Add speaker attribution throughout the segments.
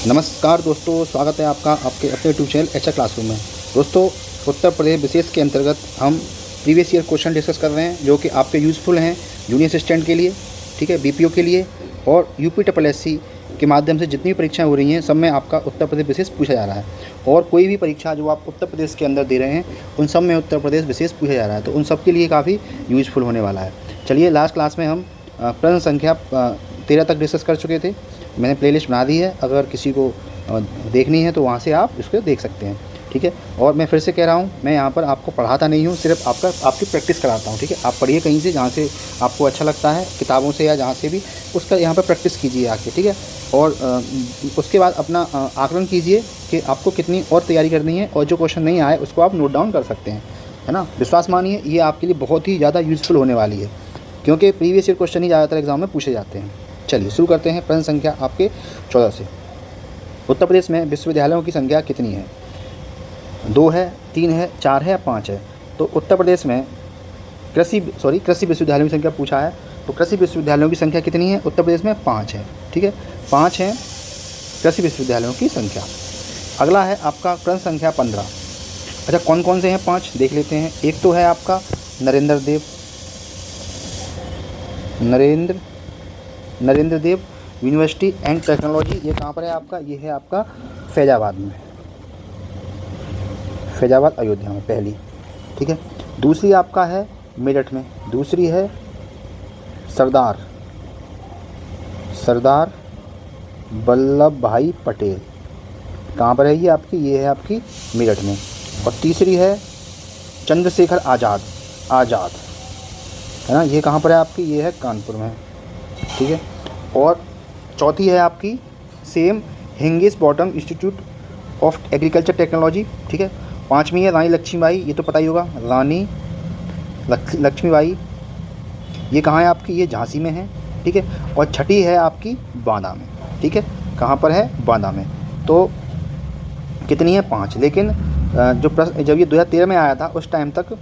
Speaker 1: नमस्कार दोस्तों, स्वागत है आपका आपके अपने यूट्यूब चैनल एचआर क्लासरूम में। दोस्तों, उत्तर प्रदेश विशेष के अंतर्गत हम प्रीवियस ईयर क्वेश्चन डिस्कस कर रहे हैं जो कि आपके यूज़फुल हैं जूनियर असिस्टेंट के लिए, ठीक है, बीपीओ के लिए और यूपीएससी के माध्यम से जितनी भी परीक्षाएं हो रही हैं सब में आपका उत्तर प्रदेश विशेष पूछा जा रहा है। और कोई भी परीक्षा जो आप उत्तर प्रदेश के अंदर दे रहे हैं उन सब में उत्तर प्रदेश विशेष पूछा जा रहा है, तो उन सब के लिए काफ़ी यूज़फुल होने वाला है। चलिए, लास्ट क्लास में हम प्रश्न संख्या 13 तक डिस्कस कर चुके थे। मैंने प्लेलिस्ट बना दी है, अगर किसी को देखनी है तो वहाँ से आप इसको देख सकते हैं, ठीक है। और मैं फिर से कह रहा हूँ, मैं यहाँ पर आपको पढ़ाता नहीं हूँ, सिर्फ आपकी प्रैक्टिस कराता हूँ, ठीक है। आप पढ़िए कहीं से, जहाँ से आपको अच्छा लगता है, किताबों से या जहाँ से भी, उसका यहाँ पर प्रैक्टिस कीजिए आके, ठीक है। और उसके बाद अपना आकलन कीजिए कि आपको कितनी और तैयारी करनी है, और जो क्वेश्चन नहीं आए उसको आप नोट डाउन कर सकते हैं, है ना। विश्वास मानिए, ये आपके लिए बहुत ही ज़्यादा यूज़फुल होने वाली है, क्योंकि प्रीवियस ईयर क्वेश्चन ही ज़्यादातर एग्जाम में पूछे जाते हैं। चलिए शुरू करते हैं। प्रश्न संख्या आपके 14 से। उत्तर प्रदेश में विश्वविद्यालयों की संख्या कितनी है? 2 है, 3 है, 4 है या 5 है? तो उत्तर प्रदेश में कृषि विश्वविद्यालयों की संख्या पूछा है, तो कृषि विश्वविद्यालयों की संख्या कितनी है? उत्तर प्रदेश में 5 है, ठीक है, 5 है कृषि विश्वविद्यालयों की संख्या। अगला है आपका प्रश्न संख्या 15। अच्छा, कौन कौन से हैं 5 देख लेते हैं। एक तो है आपका नरेंद्र देव यूनिवर्सिटी एंड टेक्नोलॉजी। ये कहाँ पर है आपका? ये है आपका फैजाबाद में, फैजाबाद अयोध्या में पहली, ठीक है। दूसरी आपका है मेरठ में, दूसरी है सरदार वल्लभ भाई पटेल। कहाँ पर है ये आपकी? ये है आपकी मेरठ में। और तीसरी है चंद्रशेखर आज़ाद, है ना, ये कहाँ पर है आपकी? ये है कानपुर में, ठीक है। और चौथी है आपकी same Hingis bottom institute of agriculture technology, ठीक है। पांचवी है रानी लक्ष्मीबाई, ये तो पता ही होगा, रानी लक्ष्मीबाई, ये कहाँ है आपकी? ये झांसी में है, ठीक है। और छठी है आपकी बांदा में, ठीक है। कहाँ पर है? बांदा में। तो कितनी है? 5। लेकिन जो प्रश्न जब ये 2013 में आया था उस टाइम तक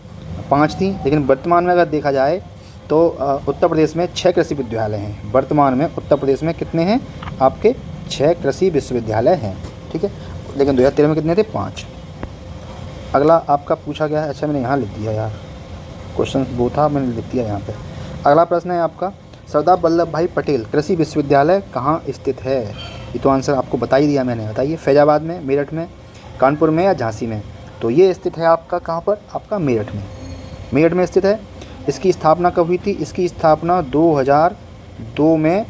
Speaker 1: 5 थी, लेकिन वर्तमान में अगर देखा जाए तो उत्तर प्रदेश में 6 कृषि विश्वविद्यालय हैं। वर्तमान में उत्तर प्रदेश में कितने हैं? आपके 6 कृषि विश्वविद्यालय हैं, ठीक है। लेकिन 2013 में कितने थे? 5। अगला आपका पूछा गया है, अच्छा मैंने यहाँ लिख दिया यार, क्वेश्चन वो था, मैंने लिख दिया यहाँ पे। अगला प्रश्न है आपका, सरदार वल्लभ भाई पटेल कृषि विश्वविद्यालय कहाँ स्थित है? ये तो आंसर आपको बता ही दिया मैंने, बताइए। फैजाबाद में, मेरठ में, कानपुर में या झांसी में? तो ये स्थित है आपका कहाँ पर? आपका मेरठ में स्थित है। इसकी स्थापना कब हुई थी? इसकी स्थापना 2002 में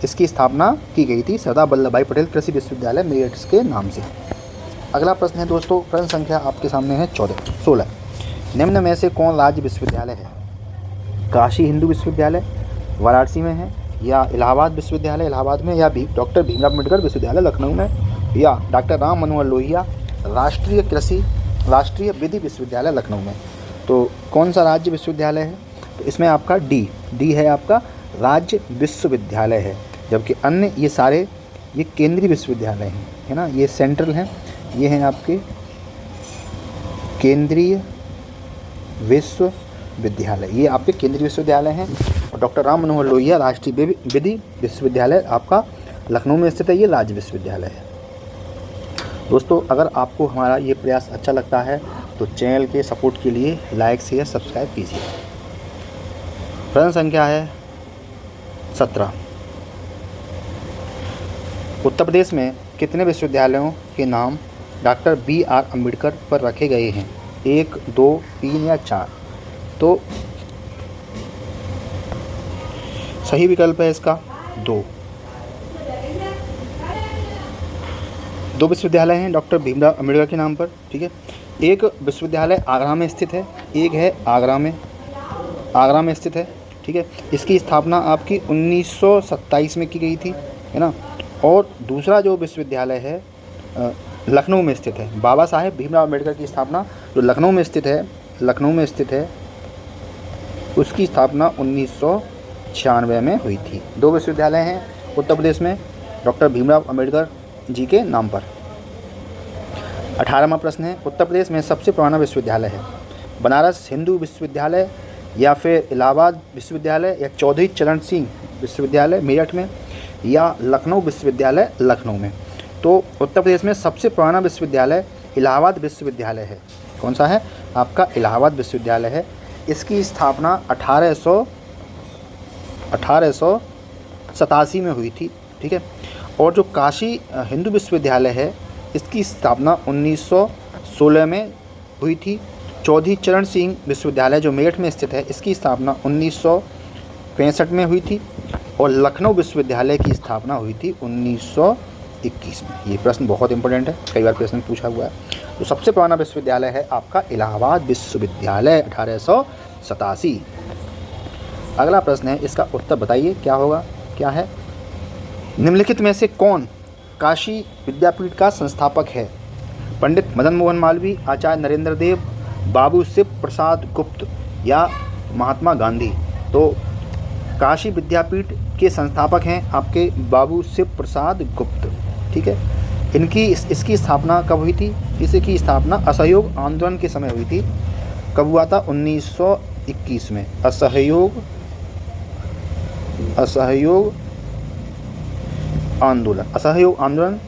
Speaker 1: इसकी स्थापना की गई थी, सरदार वल्लभ भाई पटेल कृषि विश्वविद्यालय मेरठ के नाम से। अगला प्रश्न है दोस्तों, प्रश्न संख्या आपके सामने है 16। निम्न में से कौन राज्य विश्वविद्यालय है? काशी हिंदू विश्वविद्यालय वाराणसी में है, या इलाहाबाद विश्वविद्यालय इलाहाबाद में, या भी डॉक्टर भीमराव अम्बेडकर विश्वविद्यालय लखनऊ में, या डॉक्टर राम मनोहर लोहिया राष्ट्रीय विधि विश्वविद्यालय लखनऊ में? तो कौन सा राज्य विश्वविद्यालय है? तो इसमें आपका डी है आपका राज्य विश्वविद्यालय है, जबकि अन्य ये सारे ये केंद्रीय विश्वविद्यालय हैं, है ना, ये सेंट्रल हैं, ये हैं आपके केंद्रीय विश्वविद्यालय, ये आपके केंद्रीय विश्वविद्यालय हैं। और डॉक्टर राम मनोहर लोहिया राष्ट्रीय विधि विश्वविद्यालय आपका लखनऊ में स्थित है, ये राज्य विश्वविद्यालय है। दोस्तों, अगर आपको हमारा ये प्रयास अच्छा लगता है तो चैनल के सपोर्ट के लिए लाइक शेयर सब्सक्राइब कीजिए। प्रश्न संख्या है 17। उत्तर प्रदेश में कितने विश्वविद्यालयों के नाम डॉक्टर BR अम्बेडकर पर रखे गए हैं? 1, 2, 3 या 4? तो सही विकल्प है इसका 2 विश्वविद्यालय हैं डॉक्टर भीमराव अम्बेडकर के नाम पर, ठीक है। एक विश्वविद्यालय आगरा में स्थित है, एक है आगरा में स्थित है, ठीक है। इसकी स्थापना आपकी 1927 में की गई थी, है ना। और दूसरा जो विश्वविद्यालय है लखनऊ में स्थित है, बाबा साहेब भीमराव अम्बेडकर की स्थापना जो लखनऊ में स्थित है उसकी स्थापना 1996 में हुई थी। 2 विश्वविद्यालय हैं उत्तर प्रदेश में डॉक्टर भीमराव अम्बेडकर जी के नाम पर। 18वां प्रश्न है, उत्तर प्रदेश में सबसे पुराना विश्वविद्यालय है बनारस हिंदू विश्वविद्यालय, या फिर इलाहाबाद विश्वविद्यालय, या चौधरी चरण सिंह विश्वविद्यालय मेरठ में, या लखनऊ विश्वविद्यालय लखनऊ में? तो उत्तर प्रदेश में सबसे पुराना विश्वविद्यालय इलाहाबाद विश्वविद्यालय है। कौन सा है? आपका इलाहाबाद विश्वविद्यालय है। इसकी स्थापना 1887 में हुई थी, ठीक है। और जो काशी हिंदू विश्वविद्यालय है, इसकी स्थापना 1916 में हुई थी। चौधरी चरण सिंह विश्वविद्यालय जो मेरठ में स्थित है, इसकी स्थापना 1965 में हुई थी। और लखनऊ विश्वविद्यालय की स्थापना हुई थी 1921 में। ये प्रश्न बहुत इंपॉर्टेंट है, कई बार प्रश्न पूछा हुआ है। तो सबसे पुराना विश्वविद्यालय है आपका इलाहाबाद विश्वविद्यालय 1887। अगला प्रश्न है, इसका उत्तर बताइए क्या होगा, क्या है? निम्नलिखित में से कौन काशी विद्यापीठ का संस्थापक है? पंडित मदन मोहन मालवीय, आचार्य नरेंद्र देव, बाबू शिव प्रसाद गुप्त या महात्मा गांधी? तो काशी विद्यापीठ के संस्थापक हैं आपके बाबू शिव प्रसाद गुप्त, ठीक है। इसकी स्थापना कब हुई थी? इसकी स्थापना असहयोग आंदोलन के समय हुई थी। कब हुआ था? 1921 में। असहयोग आंदोलन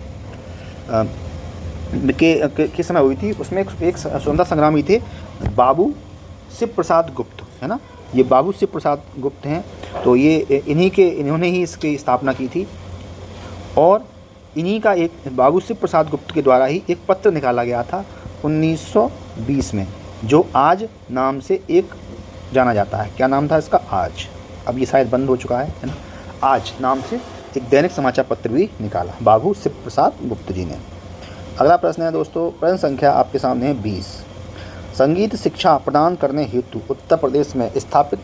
Speaker 1: के समय हुई थी। उसमें एक स्वतंत्रता संग्रामी थे बाबू शिव प्रसाद गुप्त, है ना। ये बाबू शिव प्रसाद गुप्त हैं। तो ये इन्होंने ही इसकी स्थापना की थी। और इन्हीं का एक बाबू शिव प्रसाद गुप्त के द्वारा ही एक पत्र निकाला गया था 1920 में, जो आज नाम से एक जाना जाता है। क्या नाम था इसका? आज। अब ये शायद बंद हो चुका है ना। आज नाम से एक दैनिक समाचार पत्र भी निकाला बाबू शिव प्रसाद गुप्त जी ने। अगला प्रश्न है दोस्तों, प्रश्न संख्या आपके सामने है 20। संगीत शिक्षा प्रदान करने हेतु उत्तर प्रदेश में स्थापित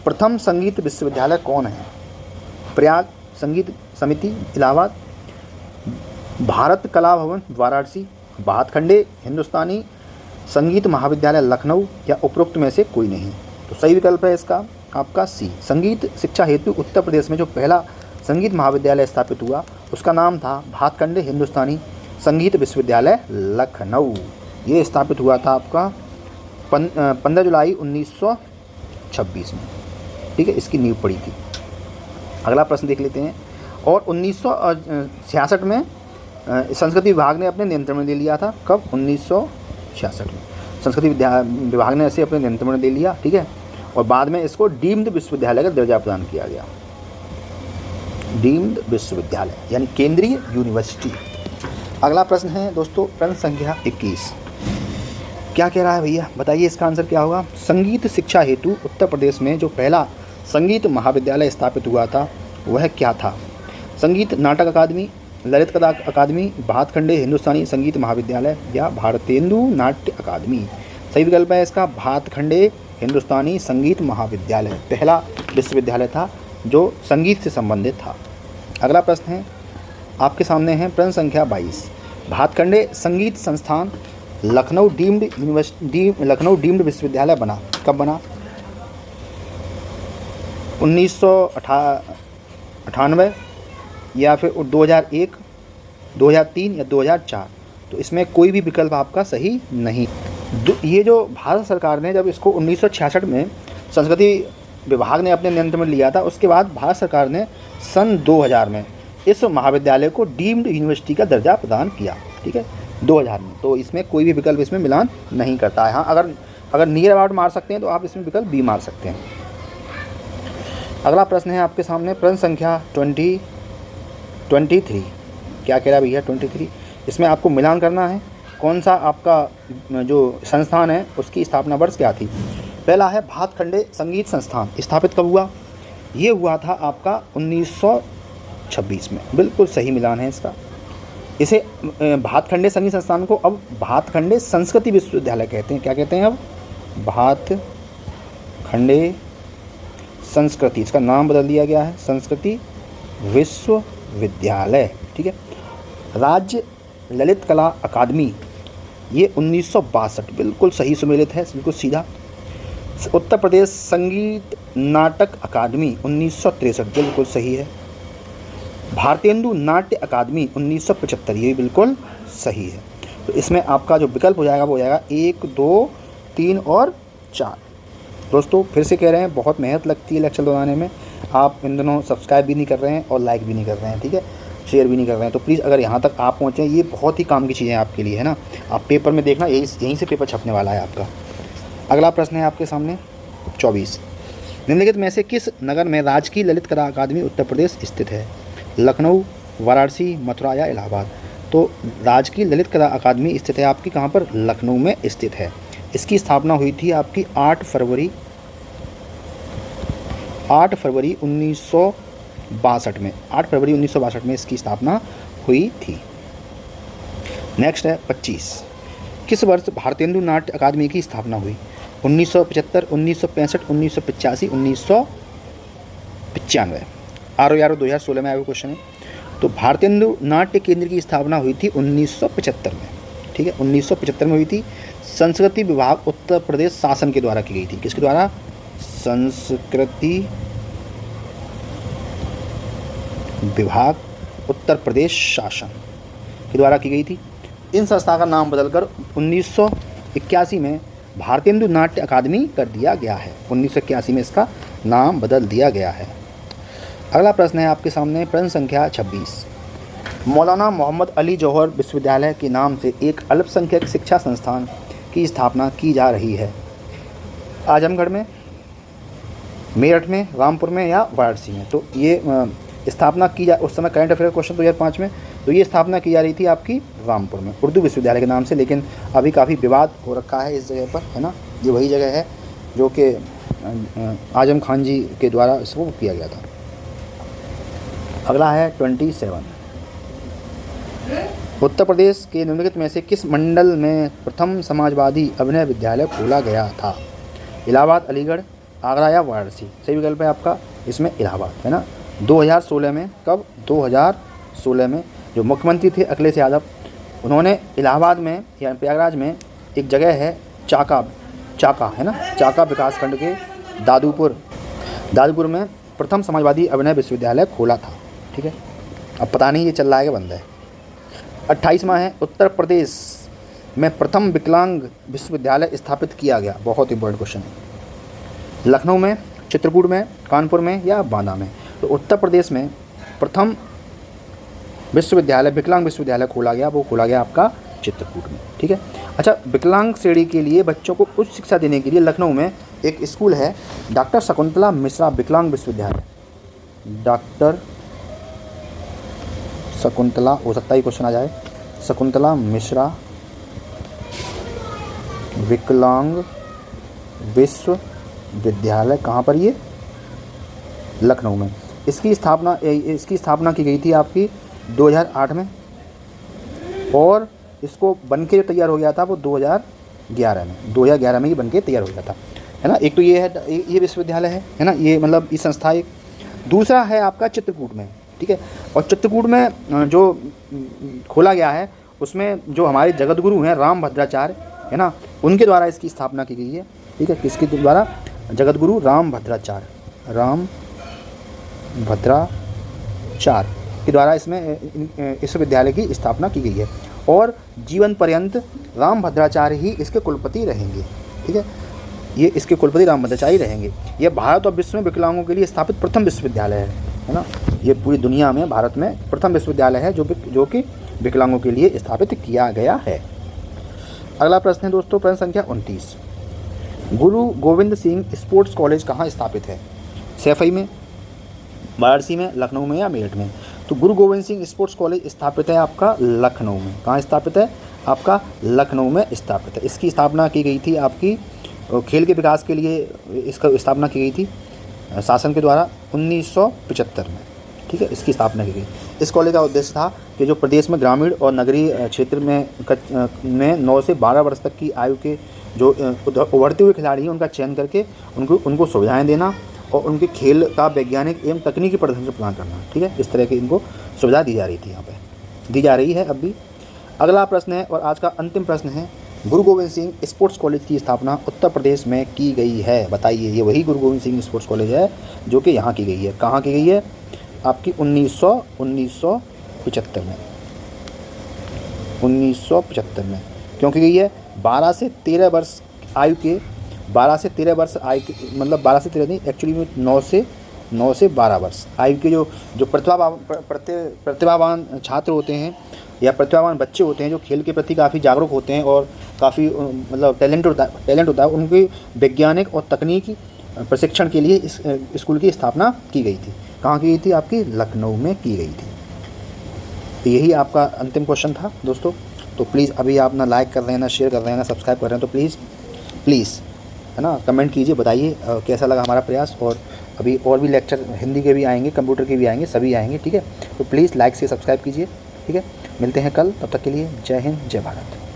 Speaker 1: प्रथम संगीत विश्वविद्यालय कौन है? प्रयाग संगीत समिति इलाहाबाद, भारत कला भवन वाराणसी, भातखंडे हिंदुस्तानी संगीत महाविद्यालय लखनऊ या उपरोक्त में से कोई नहीं? तो सही विकल्प है इसका आपका सी। संगीत शिक्षा हेतु उत्तर प्रदेश में जो पहला संगीत महाविद्यालय स्थापित हुआ, उसका नाम था भातखंडे हिंदुस्तानी संगीत विश्वविद्यालय लखनऊ। ये स्थापित हुआ था आपका 15 जुलाई 1926 में, ठीक है। इसकी नींव पड़ी थी। अगला प्रश्न देख लेते हैं। और 1966 में संस्कृति विभाग ने अपने नियंत्रण में ले लिया था। कब? 1966 में संस्कृति विभाग ने ऐसे अपने नियंत्रण में ले लिया, ठीक है। और बाद में इसको डीम्ड विश्वविद्यालय का दर्जा प्रदान किया गया। डीम्ड विश्वविद्यालय यानी केंद्रीय यूनिवर्सिटी। अगला प्रश्न है दोस्तों, प्रश्न संख्या 21। क्या कह रहा है भैया, बताइए इसका आंसर क्या होगा? संगीत शिक्षा हेतु उत्तर प्रदेश में जो पहला संगीत महाविद्यालय स्थापित हुआ था वह क्या था? संगीत नाटक अकादमी, ललित कला अकादमी, भातखंडे हिंदुस्तानी संगीत महाविद्यालय या भारतेंदु नाट्य अकादमी? सही विकल्प है इसका भातखंडे हिंदुस्तानी संगीत महाविद्यालय। पहला विश्वविद्यालय था जो संगीत से संबंधित था। अगला प्रश्न है आपके सामने है, प्रश्न संख्या 22। भातखंडे संगीत संस्थान लखनऊ डीम्ड विश्वविद्यालय बना, कब बना? 1998 या फिर 2001, 2003 या 2004? तो इसमें कोई भी विकल्प आपका सही नहीं। ये जो भारत सरकार ने जब इसको 1966 में संस्कृति विभाग ने अपने नियंत्रण में लिया था, उसके बाद भारत सरकार ने सन 2000 में इस महाविद्यालय को डीम्ड यूनिवर्सिटी का दर्जा प्रदान किया, ठीक है, 2000 में। तो इसमें कोई भी विकल्प इसमें मिलान नहीं करता है। हाँ, अगर नियर अबाउट मार सकते हैं तो आप इसमें विकल्प बी मार सकते हैं। अगला प्रश्न है आपके सामने, प्रश्न संख्या 23। क्या कह रहा है भैया? 23। इसमें आपको मिलान करना है कौन सा आपका जो संस्थान है उसकी स्थापना वर्ष क्या थी। पहला है भातखंडे संगीत संस्थान, स्थापित कब हुआ? ये हुआ था आपका 1926 में। बिल्कुल सही मिलान है इसका। इसे भातखंडे संगीत संस्थान को अब भातखंडे संस्कृति विश्वविद्यालय कहते हैं। क्या कहते हैं अब? भातखंडे संस्कृति, इसका नाम बदल दिया गया है संस्कृति विश्वविद्यालय, ठीक है। राज्य ललित कला अकादमी, ये 1962, बिल्कुल सही सुमेलित है, बिल्कुल सीधा। उत्तर प्रदेश संगीत नाटक अकादमी 1963, बिल्कुल सही है। भारतेंदु नाट्य अकादमी 1975, ये बिल्कुल सही है। तो इसमें आपका जो विकल्प हो जाएगा वो हो जाएगा 1, 2, 3 और 4। दोस्तों फिर से कह रहे हैं, बहुत मेहनत लगती है लेक्चर बनाने में। आप इन दिनों सब्सक्राइब भी नहीं कर रहे हैं और लाइक भी नहीं कर रहे हैं, ठीक है। शेयर भी नहीं कर रहे हैं। तो प्लीज़ अगर यहाँ तक आप पहुँचे, ये बहुत ही काम की चीज़ें आपके लिए है ना, आप पेपर में देखना, यहीं से पेपर छपने वाला है आपका। अगला प्रश्न है आपके सामने 24, निम्नलिखित में से किस नगर में राजकीय ललित कला अकादमी उत्तर प्रदेश स्थित है? लखनऊ, वाराणसी, मथुरा या इलाहाबाद? तो राजकीय ललित कला अकादमी स्थित है आपकी कहाँ पर? लखनऊ में स्थित है। इसकी स्थापना हुई थी आपकी 8 फरवरी 1962 में। 8 फरवरी 1962 में इसकी स्थापना हुई थी। नेक्स्ट है 25, किस वर्ष भारतेंदु नाट्य अकादमी की स्थापना हुई? 1975, 1965, 1985, 1995? RO 2016 में आया हुआ क्वेश्चन है। तो भारतेंदु नाट्य केंद्र की स्थापना हुई थी 1975 में, ठीक है, 1975 में हुई थी। संस्कृति विभाग उत्तर प्रदेश शासन के द्वारा की गई थी। किसके द्वारा? संस्कृति विभाग उत्तर प्रदेश शासन के द्वारा की गई थी। इन संस्था का नाम बदलकर 1981 में भारतेंदु नाट्य अकादमी कर दिया गया है। 1981 में इसका नाम बदल दिया गया है। अगला प्रश्न है आपके सामने, प्रश्न संख्या 26, मौलाना मोहम्मद अली जौहर विश्वविद्यालय के नाम से एक अल्पसंख्यक शिक्षा संस्थान की स्थापना की जा रही है। आजमगढ़ में, मेरठ में, रामपुर में या वाराणसी में? तो ये स्थापना की जा, उस समय करंट अफेयर क्वेश्चन 2005 में, तो ये स्थापना की जा रही थी आपकी रामपुर में, उर्दू विश्वविद्यालय के नाम से। लेकिन अभी काफ़ी विवाद हो रखा है इस जगह पर, है ना। ये वही जगह है जो कि आजम खान जी के द्वारा इसको किया गया था। अगला है 27, उत्तर प्रदेश के निम्नलिखित में से किस मंडल में प्रथम समाजवादी अभिनय विद्यालय खोला गया था? इलाहाबाद, अलीगढ़, आगरा या वाराणसी? सही विकल्प है आपका इसमें इलाहाबाद, है ना। 2016 में, कब? 2016 में जो मुख्यमंत्री थे अखिलेश यादव, उन्होंने इलाहाबाद में या प्रयागराज में एक जगह है चाका है ना, चाका विकासखंड के दादूपुर में प्रथम समाजवादी अभिनय विश्वविद्यालय खोला था, ठीक है। अब पता नहीं ये चल रहा है कि बंद है। 28वां है, उत्तर प्रदेश में प्रथम विकलांग विश्वविद्यालय स्थापित किया गया। बहुत इंपॉर्टेंट क्वेश्चन है। लखनऊ में, चित्रकूट में, कानपुर में या बांदा में? तो उत्तर प्रदेश में प्रथम विश्वविद्यालय, विकलांग विश्वविद्यालय खोला गया, वो खोला गया आपका चित्रकूट में, ठीक है। अच्छा, विकलांग श्रेणी के लिए बच्चों को उच्च शिक्षा देने के लिए लखनऊ में एक स्कूल है, डॉक्टर शकुंतला मिश्रा विकलांग विश्वविद्यालय। डॉक्टर शकुंतला, हो सकता है क्वेश्चन आ जाए, शकुंतला मिश्रा विकलांग विश्वविद्यालय, कहाँ पर? ये लखनऊ में। इसकी स्थापना की गई थी आपकी 2008 में, और इसको बनके जो तैयार हो गया था वो 2011 में ही बनके तैयार हो गया था, है ना। एक तो ये है, ये विश्वविद्यालय है ना, ये मतलब ये संस्था एक। दूसरा है आपका चित्रकूट में, ठीक है। और चित्रकूट में जो खोला गया है उसमें जो हमारे जगत गुरु हैं राम भद्राचार्य, है ना, उनके द्वारा इसकी स्थापना की गई है, ठीक है। किसके द्वारा? जगत गुरु राम भद्राचार्य के द्वारा इसमें इस विद्यालय की स्थापना की गई है, और जीवन पर्यंत राम भद्राचार्य ही इसके कुलपति रहेंगे, ठीक है। ये इसके कुलपति राम भद्राचार्य रहेंगे। यह भारत और विश्व में विकलांगों के लिए स्थापित प्रथम विश्वविद्यालय है ना। ये पूरी दुनिया में, भारत में प्रथम विश्वविद्यालय है जो कि विकलांगों के लिए स्थापित किया गया है। अगला प्रश्न है दोस्तों, प्रश्न संख्या 29, गुरु गोविंद सिंह स्पोर्ट्स कॉलेज कहाँ स्थापित है? सैफई में, वाराणसी में, लखनऊ में या मेरठ में? तो गुरु गोविंद सिंह स्पोर्ट्स कॉलेज स्थापित है आपका लखनऊ में। कहाँ स्थापित है? आपका लखनऊ में स्थापित है। इसकी स्थापना की गई थी आपकी खेल के विकास के लिए, इसका स्थापना की गई थी शासन के द्वारा 1975 में, ठीक है। इसकी स्थापना की गई। इस कॉलेज का उद्देश्य था कि जो प्रदेश में ग्रामीण और नगरीय क्षेत्र में 9 से 12 वर्ष तक की आयु के जो उभरते हुए खिलाड़ी हैं उनका चयन करके उनको सुविधाएं देना और उनके खेल का वैज्ञानिक एवं तकनीकी प्रदर्शन प्रदान करना, ठीक है। इस तरह की इनको सुविधा दी जा रही थी, यहाँ पे दी जा रही है अब भी। अगला प्रश्न है और आज का अंतिम प्रश्न है, गुरु गोविंद सिंह स्पोर्ट्स कॉलेज की स्थापना उत्तर प्रदेश में की गई है। बताइए, ये वही गुरु गोविंद सिंह स्पोर्ट्स कॉलेज है जो कि यहाँ की गई है। कहाँ की गई है? आपकी 1975 में। 1975 में क्यों की गई है? 12 से 13 वर्ष आयु के, 12 से 13 वर्ष आयु के, मतलब 12 से 13 नहीं, एक्चुअली में 9 से 9 से 12 वर्ष आयु के जो जो प्रतिभावान छात्र होते हैं या प्रतिभावान बच्चे होते हैं जो खेल के प्रति काफ़ी जागरूक होते हैं और काफ़ी मतलब टैलेंट होता है, उनके वैज्ञानिक और तकनीकी प्रशिक्षण के लिए इस स्कूल की स्थापना की गई थी। कहाँ की गई थी? आपकी लखनऊ में की गई थी। तो यही आपका अंतिम क्वेश्चन था दोस्तों। तो प्लीज़ अभी आप ना लाइक कर रहे हैं, ना शेयर कर रहे हैं, ना सब्सक्राइब कर रहे हैं, तो प्लीज़ है ना कमेंट कीजिए, बताइए कैसा लगा हमारा प्रयास। और अभी और भी लेक्चर हिंदी के भी आएंगे, कंप्यूटर के भी आएंगे, सभी आएंगे, ठीक है। तो प्लीज़ लाइक से सब्सक्राइब कीजिए, ठीक है। मिलते हैं कल, तब तक के लिए जय हिंद, जय भारत।